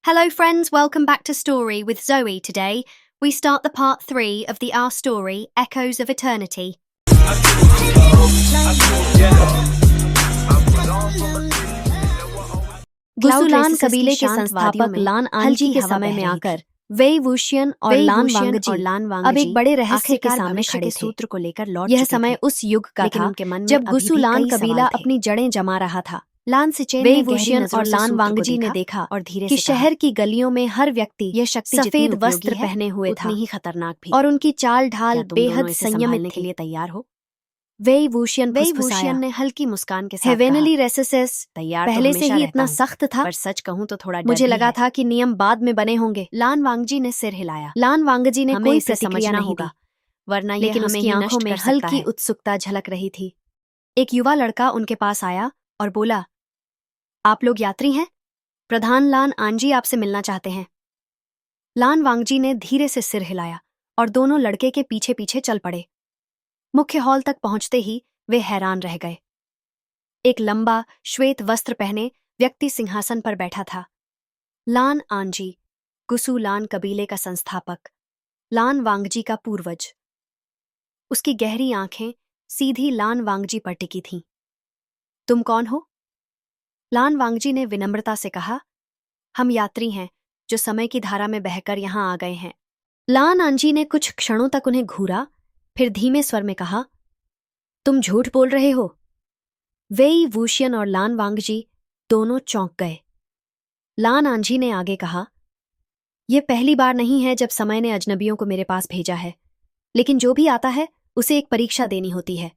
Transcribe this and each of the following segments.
Hello, friends. Welcome back to Story with Zoe. Today, we start the part 3 of the Our Story, Echoes of Eternity. गुसुलान कबीले के संस्थापक लान आंजी के समय में आकर वे वुशियन और लान वांगजी अब एक बड़े रहस्य के सामने खड़े थे। सूत्र को लेकर लौट यह समय उस युग का था जब गुसुलान कबीला अपनी जड़ें जमा रहा था। लान सिचेन वे वुशियन और लान वांगजी ने देखा और धीरे से शहर की गलियों में हर व्यक्ति यह शक्ति सफेद वस्त्र पहने हुए था, उतनी ही खतरनाक भी, और उनकी चाल ढाल बेहद संयमित के लिए तैयार हो। वे वुशियन ने हल्की मुस्कान के साथ हेवेनली रेसेसेस तैयार पहले से ही इतना सख्त था, पर सच कहूं तो थोड़ा मुझे लगा था कि नियम बाद में बने होंगे। लान वांगजी ने सिर हिलाया। लान वांगजी ने कोई प्रतिक्रिया नहीं दी, वरना लेकिन उसकी आंखों में हल्की उत्सुकता झलक रही थी। एक युवा लड़का उनके पास आया और बोला, आप लोग यात्री हैं? प्रधान लान आंजी आपसे मिलना चाहते हैं। लान वांगजी ने धीरे से सिर हिलाया और दोनों लड़के के पीछे पीछे चल पड़े। मुख्य हॉल तक पहुंचते ही वे हैरान रह गए। एक लंबा श्वेत वस्त्र पहने व्यक्ति सिंहासन पर बैठा था। लान आंजी, गुसुलान कबीले का संस्थापक, लान वांगजी का पूर्वज। उसकी गहरी आंखें सीधी लान वांगजी पर टिकी थीं। तुम कौन हो? लान वांगजी ने विनम्रता से कहा, हम यात्री हैं जो समय की धारा में बहकर यहां आ गए हैं। लान आंजी ने कुछ क्षणों तक उन्हें घूरा, फिर धीमे स्वर में कहा, तुम झूठ बोल रहे हो। वेई वुशियन और लान वांगजी दोनों चौंक गए। लान आंजी ने आगे कहा, यह पहली बार नहीं है जब समय ने अजनबियों को मेरे पास भेजा है, लेकिन जो भी आता है उसे एक परीक्षा देनी होती है।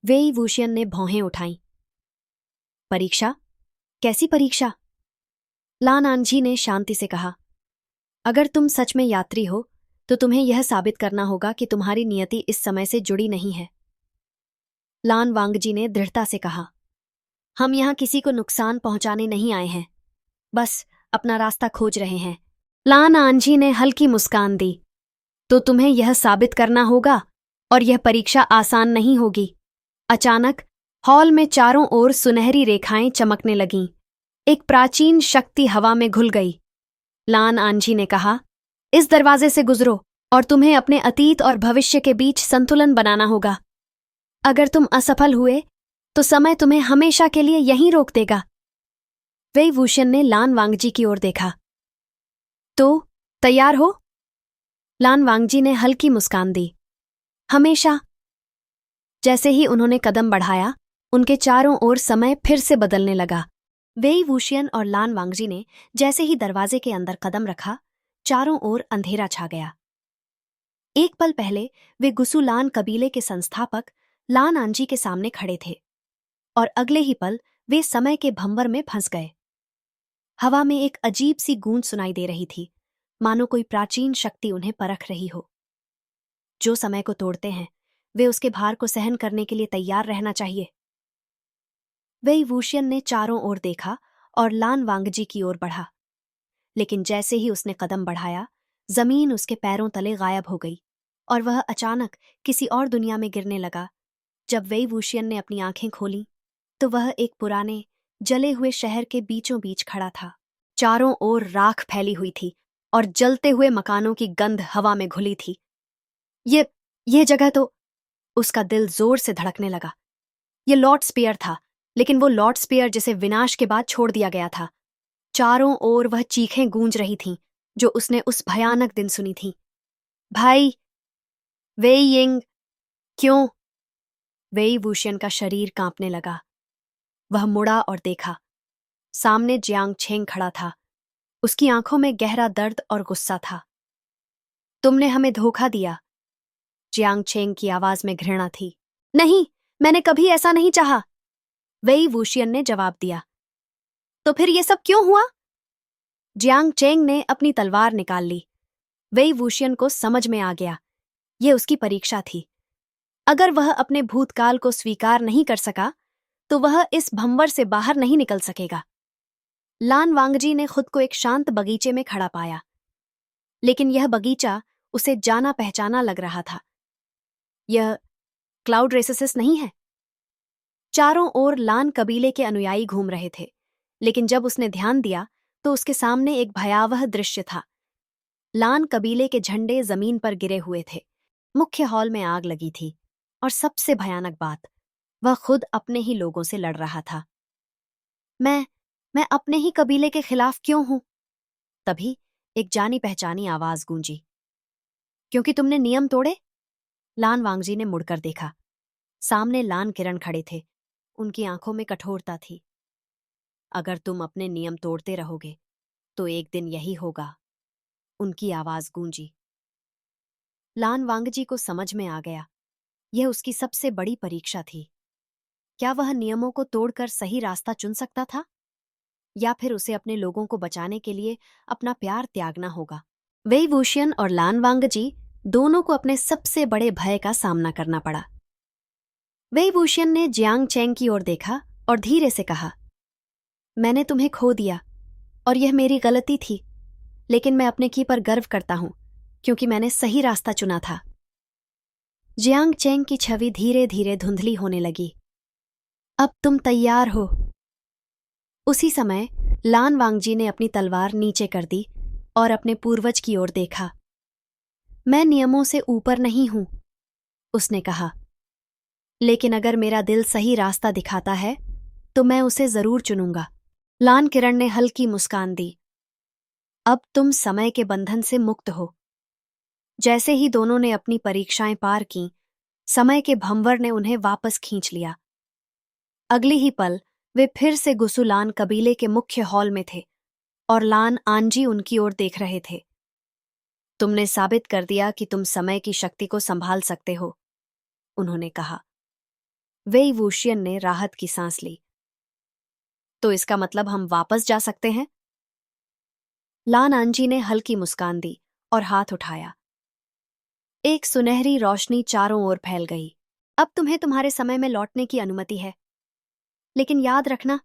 वेई वुशियन ने भौहें उठाईं। परीक्षा? कैसी परीक्षा? लान आंजी ने शांति से कहा, अगर तुम सच में यात्री हो तो तुम्हें यह साबित करना होगा कि तुम्हारी नियति इस समय से जुड़ी नहीं है। लान वांगजी ने दृढ़ता से कहा, हम यहां किसी को नुकसान पहुंचाने नहीं आए हैं, बस अपना रास्ता खोज रहे हैं। लान आंजी ने हल्की मुस्कान दी, तो तुम्हें यह साबित करना होगा और यह परीक्षा आसान नहीं होगी। अचानक हॉल में चारों ओर सुनहरी रेखाएं चमकने लगीं। एक प्राचीन शक्ति हवा में घुल गई। लान आंजी ने कहा, इस दरवाजे से गुजरो और तुम्हें अपने अतीत और भविष्य के बीच संतुलन बनाना होगा। अगर तुम असफल हुए तो समय तुम्हें हमेशा के लिए यहीं रोक देगा। वेई वुशियन ने लान वांगजी की ओर देखा। तो तैयार हो? लान वांगजी ने हल्की मुस्कान दी। हमेशा। जैसे ही उन्होंने कदम बढ़ाया, उनके चारों ओर समय फिर से बदलने लगा। वेई वुशियन और लान वांगजी ने जैसे ही दरवाजे के अंदर कदम रखा, चारों ओर अंधेरा छा गया। एक पल पहले वे गुसुलान कबीले के संस्थापक लान आंजी के सामने खड़े थे और अगले ही पल वे समय के भंवर में फंस गए। हवा में एक अजीब सी गूंज सुनाई दे रही थी, मानो कोई प्राचीन शक्ति उन्हें परख रही हो। जो समय को तोड़ते हैं वे उसके भार को सहन करने के लिए तैयार रहना चाहिए। वेई वुशियन ने चारों ओर देखा और लान वांगजी की ओर बढ़ा, लेकिन जैसे ही उसने कदम बढ़ाया, जमीन उसके पैरों तले गायब हो गई और वह अचानक किसी और दुनिया में गिरने लगा। जब वेई वुशियन ने अपनी आंखें खोलीं, तो वह एक पुराने जले हुए शहर के बीचों बीच खड़ा था। चारों ओर राख फैली हुई थी और जलते हुए मकानों की गंध हवा में घुली थी। ये जगह तो... उसका दिल जोर से धड़कने लगा। ये लॉर्ड स्पीयर था, लेकिन वो लॉर्ड स्पीयर जिसे विनाश के बाद छोड़ दिया गया था। चारों ओर वह चीखें गूंज रही थीं जो उसने उस भयानक दिन सुनी थीं। भाई वेई यिंग, क्यों? वेई वुशियन का शरीर कांपने लगा। वह मुड़ा और देखा। सामने जियांग छेंग खड़ा था। उसकी आंखों में गहरा दर्द और गुस्सा था। तुमने हमें धोखा दिया। जियांग छेंग की आवाज में घृणा थी। नहीं, मैंने कभी ऐसा नहीं चाहा, वेई वुशियन ने जवाब दिया। तो फिर ये सब क्यों हुआ? जियांग चेंग ने अपनी तलवार निकाल ली। वेई वुशियन को समझ में आ गया, ये उसकी परीक्षा थी। अगर वह अपने भूतकाल को स्वीकार नहीं कर सका तो वह इस भंवर से बाहर नहीं निकल सकेगा। लान वांगजी ने खुद को एक शांत बगीचे में खड़ा पाया, लेकिन यह बगीचा उसे जाना पहचाना लग रहा था। यह क्लाउड रेसेसिस नहीं है। चारों ओर लान कबीले के अनुयायी घूम रहे थे, लेकिन जब उसने ध्यान दिया तो उसके सामने एक भयावह दृश्य था। लान कबीले के झंडे जमीन पर गिरे हुए थे, मुख्य हॉल में आग लगी थी, और सबसे भयानक बात, वह खुद अपने ही लोगों से लड़ रहा था। मैं अपने ही कबीले के खिलाफ क्यों हूं? तभी एक जानी पहचानी आवाज गूंजी। क्योंकि तुमने नियम तोड़े? लान वांगजी ने मुड़कर देखा। सामने लान किरण खड़े थे, उनकी आंखों में कठोरता थी। अगर तुम अपने नियम तोड़ते रहोगे तो एक दिन यही होगा, उनकी आवाज गूंजी। लान वांगजी को समझ में आ गया, यह उसकी सबसे बड़ी परीक्षा थी। क्या वह नियमों को तोड़कर सही रास्ता चुन सकता था, या फिर उसे अपने लोगों को बचाने के लिए अपना प्यार त्यागना होगा? वेई वूशियन और लान वांगजी दोनों को अपने सबसे बड़े भय का सामना करना पड़ा। वेई वूशियन ने जियांग चेंग की ओर देखा और धीरे से कहा, मैंने तुम्हें खो दिया और यह मेरी गलती थी, लेकिन मैं अपने की पर गर्व करता हूं क्योंकि मैंने सही रास्ता चुना था। जियांग चेंग की छवि धीरे धीरे धुंधली होने लगी। अब तुम तैयार हो? उसी समय लान वांगजी ने अपनी तलवार नीचे कर दी और अपने पूर्वज की ओर देखा। मैं नियमों से ऊपर नहीं हूं, उसने कहा, लेकिन अगर मेरा दिल सही रास्ता दिखाता है तो मैं उसे जरूर चुनूंगा। लान किरण ने हल्की मुस्कान दी। अब तुम समय के बंधन से मुक्त हो। जैसे ही दोनों ने अपनी परीक्षाएं पार कीं, समय के भंवर ने उन्हें वापस खींच लिया। अगली ही पल वे फिर से गुसुलान कबीले के मुख्य हॉल में थे और लान आंजी उनकी ओर देख रहे थे। तुमने साबित कर दिया कि तुम समय की शक्ति को संभाल सकते हो, उन्होंने कहा। वेई वूशियन ने राहत की सांस ली। तो इसका मतलब हम वापस जा सकते हैं? लान आंजी ने हल्की मुस्कान दी और हाथ उठाया। एक सुनहरी रोशनी चारों ओर फैल गई। अब तुम्हें तुम्हारे समय में लौटने की अनुमति है, लेकिन याद रखना,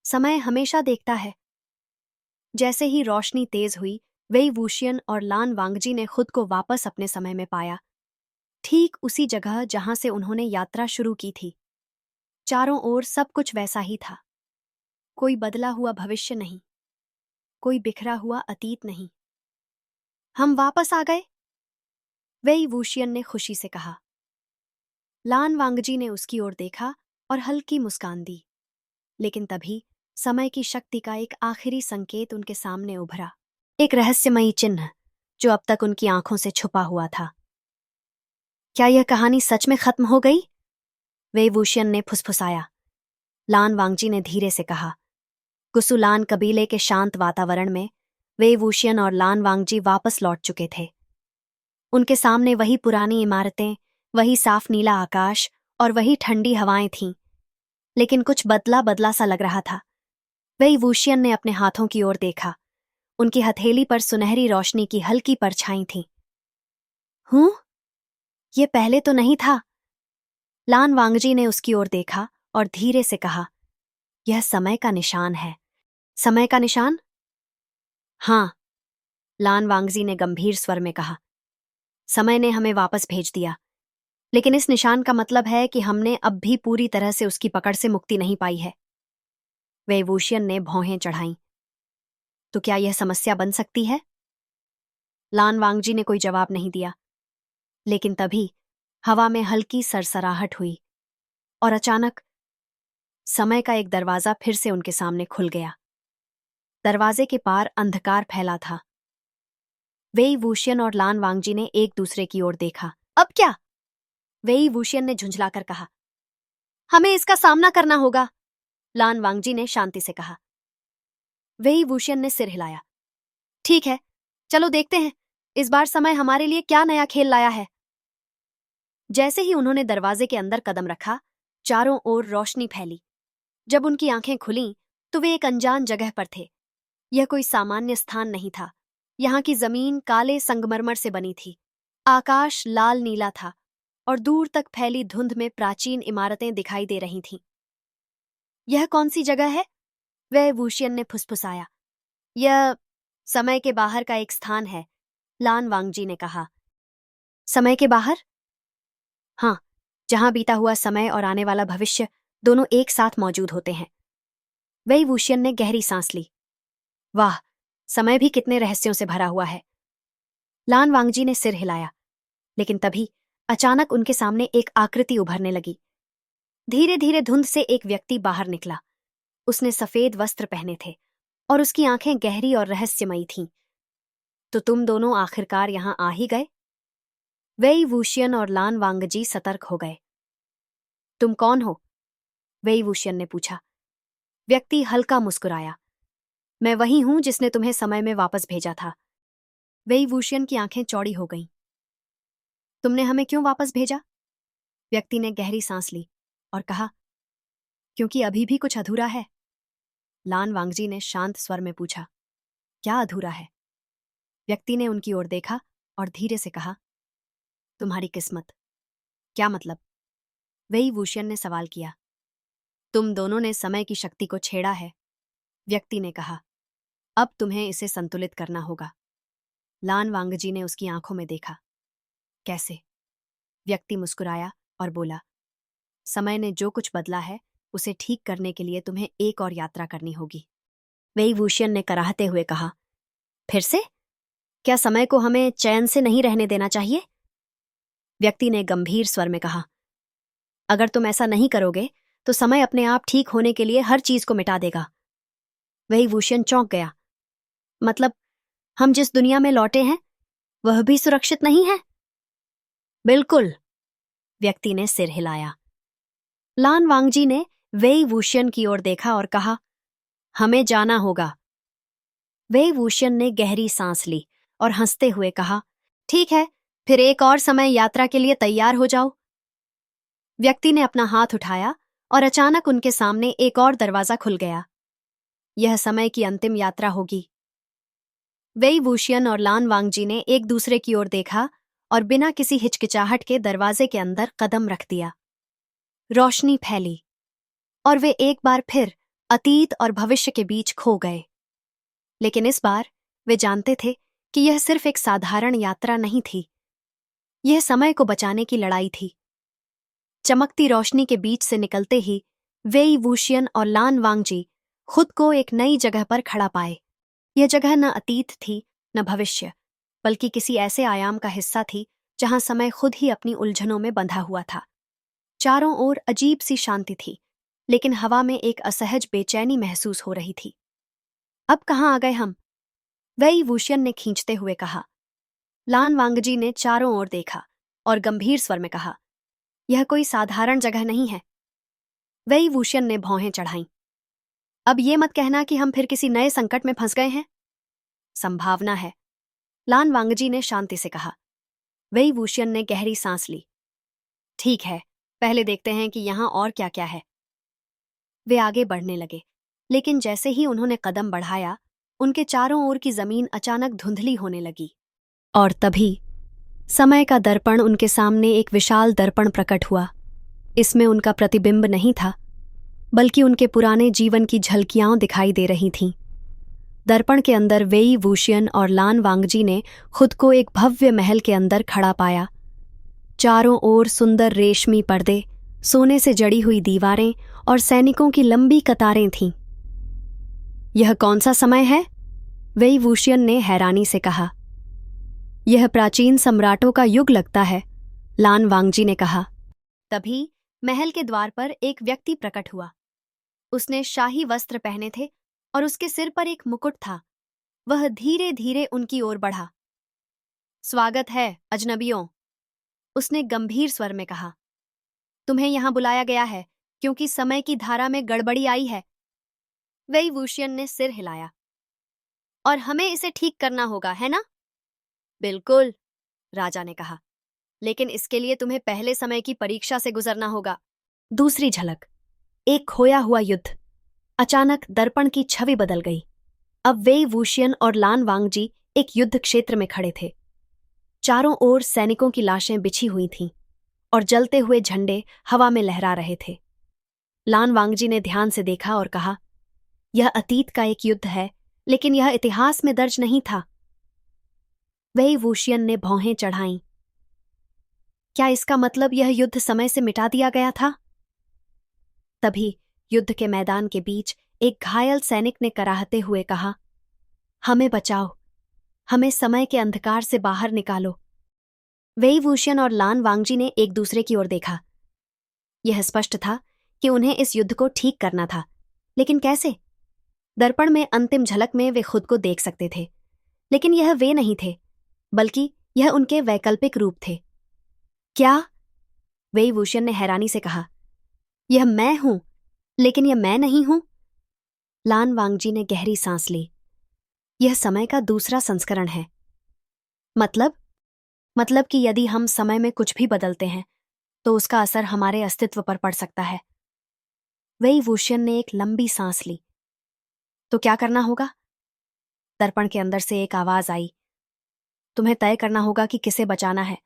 समय हमेशा देखता है। जैसे ही रोशनी तेज हुई, वेई वूशियन और लान वांगजी ने खुद को वापस अपने समय में पाया, ठीक उसी जगह जहां से उन्होंने यात्रा शुरू की थी। चारों ओर सब कुछ वैसा ही था। कोई बदला हुआ भविष्य नहीं, कोई बिखरा हुआ अतीत नहीं। हम वापस आ गए, वेई वूशियन ने खुशी से कहा। लान वांगजी ने उसकी ओर देखा और हल्की मुस्कान दी, लेकिन तभी समय की शक्ति का एक आखिरी संकेत उनके सामने उभरा, एक रहस्यमयी चिन्ह जो अब तक उनकी आंखों से छुपा हुआ था। क्या यह कहानी सच में खत्म हो गई? वेई वूशियन ने फुसफुसाया। लान वांगजी ने धीरे से कहा। गुसुलान कबीले के शांत वातावरण में वेई वूशियन और लान वांगजी वापस लौट चुके थे। उनके सामने वही पुरानी इमारतें, वही साफ नीला आकाश और वही ठंडी हवाएं थीं, लेकिन कुछ बदला बदला सा लग रहा था। वेई वूशियन ने अपने हाथों की ओर देखा। उनकी हथेली पर सुनहरी रोशनी की हल्की परछाई थी। हूं? ये पहले तो नहीं था। लान वांगजी ने उसकी ओर देखा और धीरे से कहा, यह समय का निशान है। समय का निशान? हां, लान वांगजी ने गंभीर स्वर में कहा। समय ने हमें वापस भेज दिया, लेकिन इस निशान का मतलब है कि हमने अब भी पूरी तरह से उसकी पकड़ से मुक्ति नहीं पाई है। वेई वूशियन ने भौहें चढ़ाईं। तो क्या यह समस्या बन सकती है? लान वांगजी ने कोई जवाब नहीं दिया, लेकिन तभी हवा में हल्की सरसराहट हुई और अचानक समय का एक दरवाजा फिर से उनके सामने खुल गया। दरवाजे के पार अंधकार फैला था। वेई वूशियन और लान वांगजी ने एक दूसरे की ओर देखा। अब क्या? वेई वूशियन ने झुंझलाकर कहा। हमें इसका सामना करना होगा, लान वांगजी ने शांति से कहा। वेई वूशियन ने सिर हिलाया। ठीक है, चलो देखते हैं इस बार समय हमारे लिए क्या नया खेल लाया है। जैसे ही उन्होंने दरवाजे के अंदर कदम रखा, चारों ओर रोशनी फैली। जब उनकी आंखें खुलीं तो वे एक अनजान जगह पर थे। यह कोई सामान्य स्थान नहीं था। यहाँ की जमीन काले संगमरमर से बनी थी, आकाश लाल नीला था और दूर तक फैली धुंध में प्राचीन इमारतें दिखाई दे रही थीं। यह कौन सी जगह है? वेई वूशियन ने फुसफुसाया। यह समय के बाहर का एक स्थान है, लान वांगजी ने कहा। समय के बाहर? हाँ, जहां बीता हुआ समय और आने वाला भविष्य दोनों एक साथ मौजूद होते हैं। वेई वूशियन ने गहरी सांस ली। वाह, समय भी कितने रहस्यों से भरा हुआ है। लान वांगजी ने सिर हिलाया, लेकिन तभी अचानक उनके सामने एक आकृति उभरने लगी। धीरे धीरे धुंध से एक व्यक्ति बाहर निकला। उसने सफेद वस्त्र पहने थे और उसकी आंखें गहरी और रहस्यमयी थीं। तो तुम दोनों आखिरकार यहां आ ही गए? वेई वूशियन और लान वांगजी सतर्क हो गए। तुम कौन हो? वेई वूशियन ने पूछा। व्यक्ति हल्का मुस्कुराया। मैं वही हूं जिसने तुम्हें समय में वापस भेजा था। वेई वूशियन की आंखें चौड़ी हो गईं। तुमने हमें क्यों वापस भेजा? व्यक्ति ने गहरी सांस ली और कहा, क्योंकि अभी भी कुछ अधूरा है। लान वांगजी ने शांत स्वर में पूछा, क्या अधूरा है? व्यक्ति ने उनकी ओर देखा और धीरे से कहा, तुम्हारी किस्मत। क्या मतलब? वेई वूशियन ने सवाल किया। तुम दोनों ने समय की शक्ति को छेड़ा है, व्यक्ति ने कहा। अब तुम्हें इसे संतुलित करना होगा। लान वांगजी ने उसकी आंखों में देखा। कैसे? व्यक्ति मुस्कुराया और बोला, समय ने जो कुछ बदला है उसे ठीक करने के लिए तुम्हें एक और यात्रा करनी होगी। वेई वूशियन ने कराहते हुए कहा, फिर से? क्या समय को हमें चैन से नहीं रहने देना चाहिए? व्यक्ति ने गंभीर स्वर में कहा, अगर तुम ऐसा नहीं करोगे तो समय अपने आप ठीक होने के लिए हर चीज को मिटा देगा। वेई वूशियन चौंक गया। मतलब हम जिस दुनिया में लौटे हैं वह भी सुरक्षित नहीं है? बिल्कुल, व्यक्ति ने सिर हिलाया। लान वांगजी ने वेई वूशियन की ओर देखा और कहा, हमें जाना होगा। वेई वूशियन ने गहरी सांस ली और हंसते हुए कहा, ठीक है, फिर एक और समय यात्रा के लिए तैयार हो जाओ। व्यक्ति ने अपना हाथ उठाया और अचानक उनके सामने एक और दरवाजा खुल गया। यह समय की अंतिम यात्रा होगी। वेई वूशियन और लान वांगजी ने एक दूसरे की ओर देखा और बिना किसी हिचकिचाहट के दरवाजे के अंदर कदम रख दिया। रोशनी फैली और वे एक बार फिर अतीत और भविष्य के बीच खो गए। लेकिन इस बार वे जानते थे कि यह सिर्फ एक साधारण यात्रा नहीं थी। यह समय को बचाने की लड़ाई थी। चमकती रोशनी के बीच से निकलते ही वेई वूशियन और लान वांगजी खुद को एक नई जगह पर खड़ा पाए। यह जगह न अतीत थी न भविष्य, बल्कि किसी ऐसे आयाम का हिस्सा थी जहां समय खुद ही अपनी उलझनों में बंधा हुआ था। चारों ओर अजीब सी शांति थी, लेकिन हवा में एक असहज बेचैनी महसूस हो रही थी। अब कहाँ आ गए हम? वेई वूशियन ने खींचते हुए कहा। लान वांगजी ने चारों ओर देखा और गंभीर स्वर में कहा, यह कोई साधारण जगह नहीं है। वेई वूशियन ने भौहें चढ़ाईं। अब ये मत कहना कि हम फिर किसी नए संकट में फंस गए हैं। संभावना है, लान वांगजी ने शांति से कहा। वेई वूशियन ने गहरी सांस ली। ठीक है, पहले देखते हैं कि यहां और क्या क्या है। वे आगे बढ़ने लगे, लेकिन जैसे ही उन्होंने कदम बढ़ाया, उनके चारों ओर की जमीन अचानक धुंधली होने लगी। और तभी समय का दर्पण उनके सामने एक विशाल दर्पण प्रकट हुआ। इसमें उनका प्रतिबिंब नहीं था, बल्कि उनके पुराने जीवन की झलकियां दिखाई दे रही थीं। दर्पण के अंदर वेई वूशियन और लान वांगजी ने खुद को एक भव्य महल के अंदर खड़ा पाया। चारों ओर सुंदर रेशमी पर्दे, सोने से जड़ी हुई दीवारें और सैनिकों की लंबी कतारें थीं। यह कौन सा समय है? वेई वूशियन ने हैरानी से कहा। यह प्राचीन सम्राटों का युग लगता है, लान वांगजी ने कहा। तभी महल के द्वार पर एक व्यक्ति प्रकट हुआ। उसने शाही वस्त्र पहने थे और उसके सिर पर एक मुकुट था। वह धीरे धीरे उनकी ओर बढ़ा। स्वागत है अजनबियों, उसने गंभीर स्वर में कहा। तुम्हें यहां बुलाया गया है क्योंकि समय की धारा में गड़बड़ी आई है। वेई वूशियन ने सिर हिलाया। और हमें इसे ठीक करना होगा, है ना? बिल्कुल, राजा ने कहा, लेकिन इसके लिए तुम्हें पहले समय की परीक्षा से गुजरना होगा। दूसरी झलक, एक खोया हुआ युद्ध। अचानक दर्पण की छवि बदल गई। अब वेई वूशियन और लान वांगजी एक युद्ध क्षेत्र में खड़े थे। चारों ओर सैनिकों की लाशें बिछी हुई थीं और जलते हुए झंडे हवा में लहरा रहे थे। लान वांगजी ने ध्यान से देखा और कहा, यह अतीत का एक युद्ध है, लेकिन यह इतिहास में दर्ज नहीं था। वेई वूशियन ने भौहें चढ़ाईं। क्या इसका मतलब यह युद्ध समय से मिटा दिया गया था? तभी युद्ध के मैदान के बीच एक घायल सैनिक ने कराहते हुए कहा, हमें बचाओ, हमें समय के अंधकार से बाहर निकालो। वेई वूशियन और लान वांगजी ने एक दूसरे की ओर देखा। यह स्पष्ट था कि उन्हें इस युद्ध को ठीक करना था, लेकिन कैसे? दर्पण में अंतिम झलक में वे खुद को देख सकते थे, लेकिन यह वे नहीं थे, बल्कि यह उनके वैकल्पिक रूप थे। क्या? वेई वूशियन ने हैरानी से कहा। यह मैं हूं, लेकिन यह मैं नहीं हूं। लान वांगजी ने गहरी सांस ली। यह समय का दूसरा संस्करण है। मतलब कि यदि हम समय में कुछ भी बदलते हैं तो उसका असर हमारे अस्तित्व पर पड़ सकता है। वेई वूशियन ने एक लंबी सांस ली। तो क्या करना होगा? दर्पण के अंदर से एक आवाज आई। तुम्हें तय करना होगा कि किसे बचाना है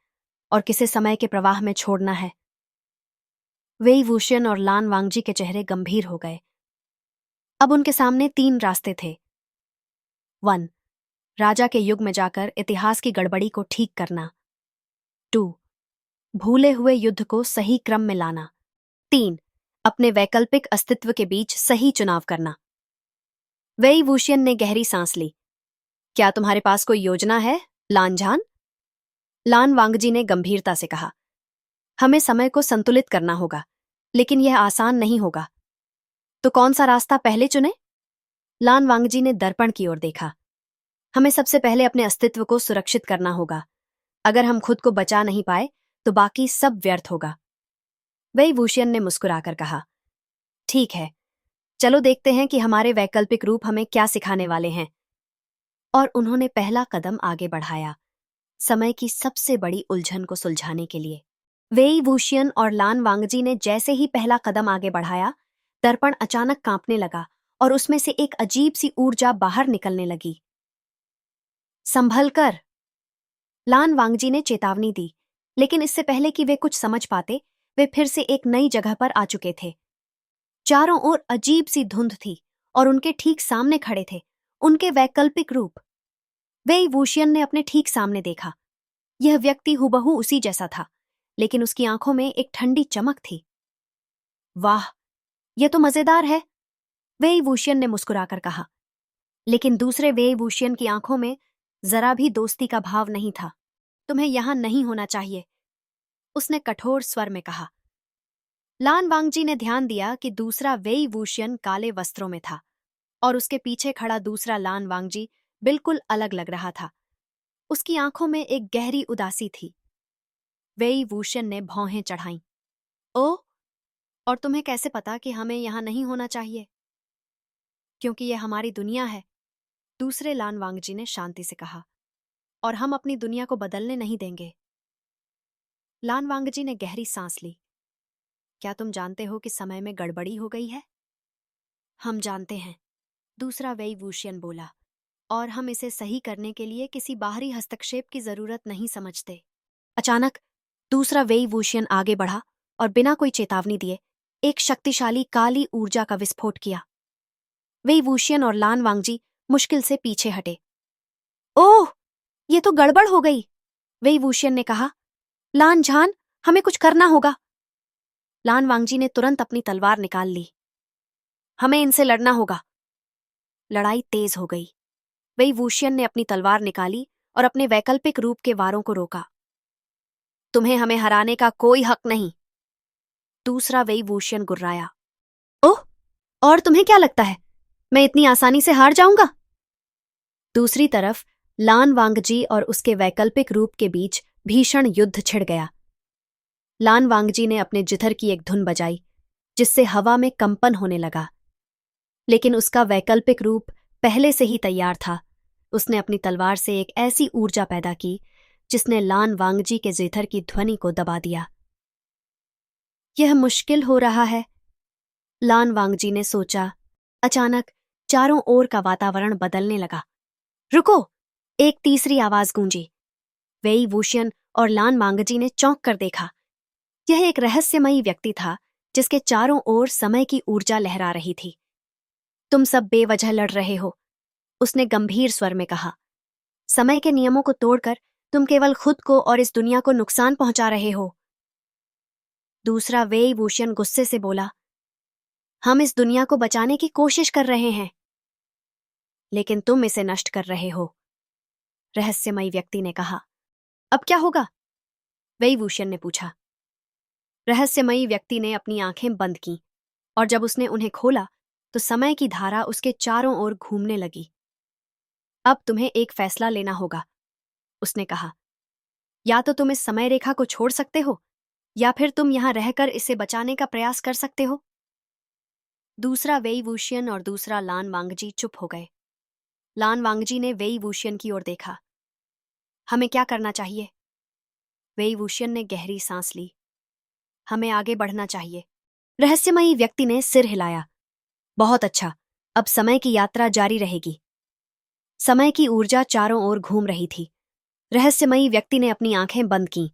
और किसे समय के प्रवाह में छोड़ना है। वेई वूशियन और लान वांगजी के चेहरे गंभीर हो गए। अब उनके सामने 3 रास्ते थे। 1. राजा के युग में जाकर इतिहास की गड़बड़ी को ठीक करना। 2. भूले हुए युद्ध को सही क्रम में लाना। 3. अपने वैकल्पिक अस्तित्व के बीच सही चुनाव करना। वेई वूशियन ने गहरी सांस ली। क्या तुम्हारे पास कोई योजना है, लानझान? लान वांगजी ने गंभीरता से कहा। हमें समय को संतुलित करना होगा, लेकिन यह आसान नहीं होगा। तो कौन सा रास्ता पहले चुने? लान वांगजी ने दर्पण की ओर देखा। हमें सबसे पहले अपने अस्तित्व को सुरक्षित करना होगा। अगर हम खुद को बचा नहीं पाए तो बाकी सब व्यर्थ होगा। वेई वूशियन ने मुस्कुराकर कहा, ठीक है, चलो देखते हैं कि हमारे वैकल्पिक रूप हमें क्या सिखाने वाले हैं। और उन्होंने पहला कदम आगे बढ़ाया, समय की सबसे बड़ी उलझन को सुलझाने के लिए। वेई वूशियन और लान वांगजी ने जैसे ही पहला कदम आगे बढ़ाया, दर्पण अचानक कांपने लगा और उसमें से एक अजीब सी ऊर्जा बाहर निकलने लगी। संभल कर! लान वांगजी ने चेतावनी दी, लेकिन इससे पहले कि वे कुछ समझ पाते, वे फिर से एक नई जगह पर आ चुके थे। चारों ओर अजीब सी धुंध थी और उनके ठीक सामने खड़े थे उनके वैकल्पिक रूप। वेई वूशियन ने अपने ठीक सामने देखा। यह व्यक्ति हुबहू उसी जैसा था, लेकिन उसकी आंखों में एक ठंडी चमक थी। वाह, यह तो मजेदार है, वेई वूशियन ने मुस्कुराकर कहा। लेकिन दूसरे वेई वूशियन की आंखों में जरा भी दोस्ती का भाव नहीं था। तुम्हें यहां नहीं होना चाहिए, उसने कठोर स्वर में कहा। लान वांगजी ने ध्यान दिया कि दूसरा वेई वूशियन काले वस्त्रों में था और उसके पीछे खड़ा दूसरा लान वांगजी बिल्कुल अलग लग रहा था। उसकी आंखों में एक गहरी उदासी थी। वेई वूशियन ने भौहें चढ़ाईं। ओह, और तुम्हें कैसे पता कि हमें यहां नहीं होना चाहिए? क्योंकि यह हमारी दुनिया है, दूसरे लान वांगजी ने शांति से कहा, और हम अपनी दुनिया को बदलने नहीं देंगे। लान वांगजी ने गहरी सांस ली। क्या तुम जानते हो कि समय में गड़बड़ी हो गई है? हम जानते हैं, दूसरा वेई वूशियन बोला, और हम इसे सही करने के लिए किसी बाहरी हस्तक्षेप की जरूरत नहीं समझते। अचानक दूसरा वेई वूशियन आगे बढ़ा और बिना कोई चेतावनी दिए एक शक्तिशाली काली ऊर्जा का विस्फोट किया। वेई वूशियन और लान वांगजी मुश्किल से पीछे हटे। ओह, ये तो गड़बड़ हो गई, वेई वूशियन ने कहा। लान झान, हमें कुछ करना होगा। लान वांगजी ने तुरंत अपनी तलवार निकाल ली। हमें इनसे लड़ना होगा। लड़ाई तेज हो गई। वेई वूशियन ने अपनी तलवार निकाली और अपने वैकल्पिक रूप के वारों को रोका। तुम्हें हमें हराने का कोई हक नहीं, दूसरा वेई वूशियन गुर्राया। ओह, और तुम्हें क्या लगता है मैं इतनी आसानी से हार जाऊंगा? दूसरी तरफ लान वांगजी और उसके वैकल्पिक रूप के बीच भीषण युद्ध छिड़ गया। लान वांगजी ने अपने जिथर की एक धुन बजाई, जिससे हवा में कंपन होने लगा। लेकिन उसका वैकल्पिक रूप पहले से ही तैयार था। उसने अपनी तलवार से एक ऐसी ऊर्जा पैदा की जिसने लान वांगजी के जिथर की ध्वनि को दबा दिया। यह मुश्किल हो रहा है, लान वांगजी ने सोचा। अचानक चारों ओर का वातावरण बदलने लगा। रुको! एक तीसरी आवाज गूंजी। वेई वूशियन और लान वांगजी ने चौंक कर देखा। यह एक रहस्यमयी व्यक्ति था जिसके चारों ओर समय की ऊर्जा लहरा रही थी। तुम सब बेवजह लड़ रहे हो, उसने गंभीर स्वर में कहा। समय के नियमों को तोड़कर तुम केवल खुद को और इस दुनिया को नुकसान पहुंचा रहे हो। दूसरा वेई वूशियन गुस्से से बोला, हम इस दुनिया को बचाने की कोशिश कर रहे हैं। लेकिन तुम इसे नष्ट कर रहे हो, रहस्यमयी व्यक्ति ने कहा। अब क्या होगा? वेई वूशियन ने पूछा। रहस्यमयी व्यक्ति ने अपनी आंखें बंद की और जब उसने उन्हें खोला तो समय की धारा उसके चारों ओर घूमने लगी। अब तुम्हें एक फैसला लेना होगा, उसने कहा। या तो तुम इस समय रेखा को छोड़ सकते हो या फिर तुम यहां रहकर इसे बचाने का प्रयास कर सकते हो। दूसरा वेई वूशियन और दूसरा लान वांगजी चुप हो गए। लान वांगजी ने वेई वूशियन की ओर देखा। हमें क्या करना चाहिए? वेई वूशियन ने गहरी सांस ली। हमें आगे बढ़ना चाहिए। रहस्यमयी व्यक्ति ने सिर हिलाया। बहुत अच्छा, अब समय की यात्रा जारी रहेगी। समय की ऊर्जा चारों ओर घूम रही थी। रहस्यमयी व्यक्ति ने अपनी आंखें बंद कीं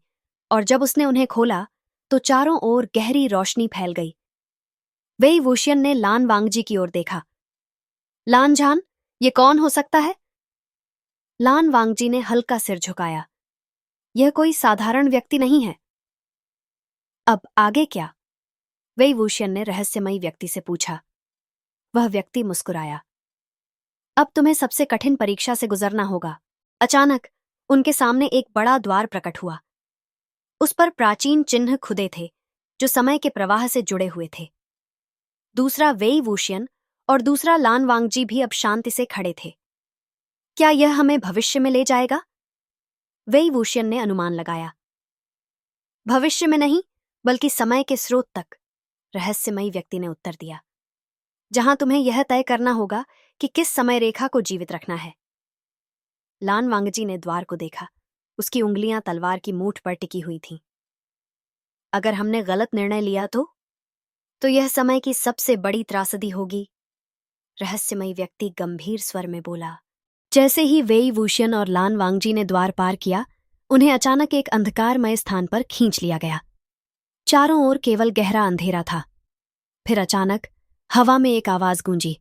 और जब उसने उन्हें खोला तो चारों ओर गहरी रोशनी फैल गई। वेई वूशियन ने लान वांगजी की ओर देखा। लान जान, ये कौन हो सकता है? लान वांगजी ने हल्का सिर झुकाया। यह कोई साधारण व्यक्ति नहीं है। अब आगे क्या? वेई वूशियन ने रहस्यमयी व्यक्ति से पूछा। वह व्यक्ति मुस्कुराया। अब तुम्हें सबसे कठिन परीक्षा से गुजरना होगा। अचानक उनके सामने एक बड़ा द्वार प्रकट हुआ। उस पर प्राचीन चिन्ह खुदे थे जो समय के प्रवाह से जुड़े हुए थे। दूसरा वेई वूशियन और दूसरा लान वांगजी भी अब शांति से खड़े थे। क्या यह हमें भविष्य में ले जाएगा? वेई वूशियन ने अनुमान लगाया। भविष्य में नहीं, बल्कि समय के स्रोत तक, रहस्यमयी व्यक्ति ने उत्तर दिया। जहां तुम्हें यह तय करना होगा कि किस समय रेखा को जीवित रखना है। लान वांगजी ने द्वार को देखा। उसकी उंगलियां तलवार की मूठ पर टिकी हुई थीं। अगर हमने गलत निर्णय लिया तो यह समय की सबसे बड़ी त्रासदी होगी, रहस्यमयी व्यक्ति गंभीर स्वर में बोला। जैसे ही वेई वूशियन और लान वांगजी ने द्वार पार किया, उन्हें अचानक एक अंधकारमय स्थान पर खींच लिया गया। चारों ओर केवल गहरा अंधेरा था। फिर अचानक हवा में एक आवाज गूंजी।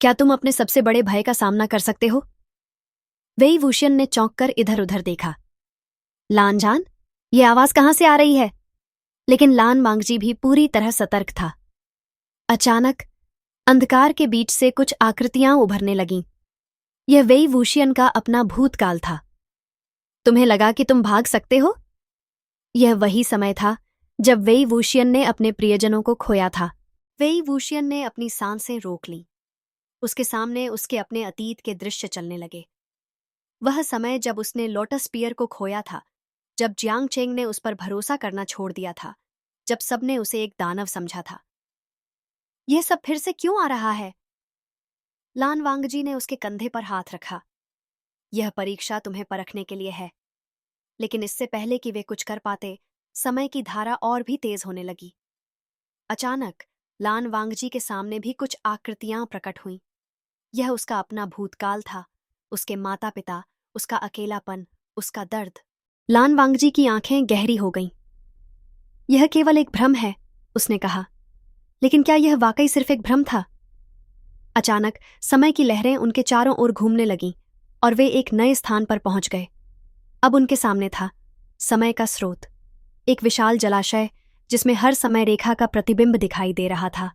क्या तुम अपने सबसे बड़े भय का सामना कर सकते हो? वेई वूशियन ने चौंक कर इधर उधर देखा। लान जान, ये आवाज कहां से आ रही है? लेकिन लान वांगजी भी पूरी तरह सतर्क था। अचानक अंधकार के बीच से कुछ आकृतियां उभरने लगीं। यह वेई वूशियन का अपना भूतकाल था। तुम्हें लगा कि तुम भाग सकते हो? यह वही समय था जब वेई वूशियन ने अपने प्रियजनों को खोया था। वेई वूशियन ने अपनी सांसें रोक लीं। उसके सामने उसके अपने अतीत के दृश्य चलने लगे। वह समय जब उसने लोटस पियर को खोया था, जब जियांग चेंग ने उस पर भरोसा करना छोड़ दिया था, जब सबने उसे एक दानव समझा था। यह सब फिर से क्यों आ रहा है? लान वांगजी ने उसके कंधे पर हाथ रखा। यह परीक्षा तुम्हें परखने के लिए है। लेकिन इससे पहले कि वे कुछ कर पाते, समय की धारा और भी तेज होने लगी। अचानक लान वांगजी के सामने भी कुछ आकृतियां प्रकट हुईं। यह उसका अपना भूतकाल था, उसके माता पिता, उसका अकेलापन, उसका दर्द। लान वांगजी की आंखें गहरी हो गईं। यह केवल एक भ्रम है, उसने कहा। लेकिन क्या यह वाकई सिर्फ एक भ्रम था? अचानक समय की लहरें उनके चारों ओर घूमने लगीं और वे एक नए स्थान पर पहुंच गए। अब उनके सामने था समय का स्रोत, एक विशाल जलाशय जिसमें हर समय रेखा का प्रतिबिंब दिखाई दे रहा था।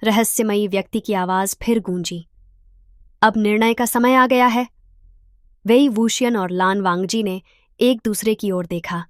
रहस्यमयी व्यक्ति की आवाज फिर गूंजी। अब निर्णय का समय आ गया है। वेई वूशियन और लान वांगजी ने एक दूसरे की ओर देखा।